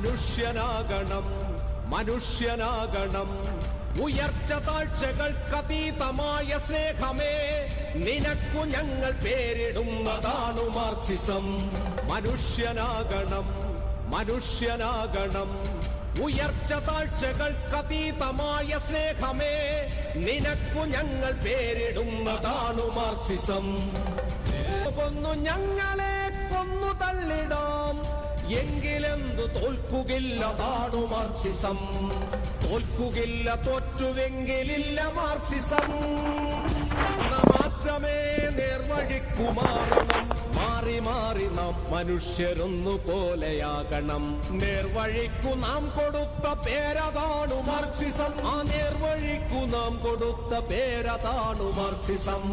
മനുഷ്യനാകണം മനുഷ്യനാകണം ഉയർച്ച താഴ്ചകൾക്കതീതമായ സ്നേഹമേ നിനക്കു ഞങ്ങൾ പേരിടുന്നതാണു മാർക്സിസം മനുഷ്യനാകണം മനുഷ്യനാകണം ഉയർച്ച താഴ്ചകൾക്കതീതമായ സ്നേഹമേ നിനക്കു ഞങ്ങൾ പേരിടുന്നതാണു മാർക്സിസം കൊന്നു ഞങ്ങളെ കൊന്നു തള്ളിടാം എങ്കിലെന്തു തോൽക്കുകയില്ലതാണു മാർക്സിസം തോൽക്കുകയില്ല തോറ്റുവെങ്കിലില്ല മാർക്സിസം മാറ്റമേ നേർവഴിക്കു മാറണം മാറി മാറി നാം മനുഷ്യരൊന്നു പോലെയാകണം നേർവഴിക്കു നാം കൊടുത്ത പേരതാണു മാർക്സിസം ആ നേർവഴിക്കു നാം കൊടുത്ത പേരതാണു മാർക്സിസം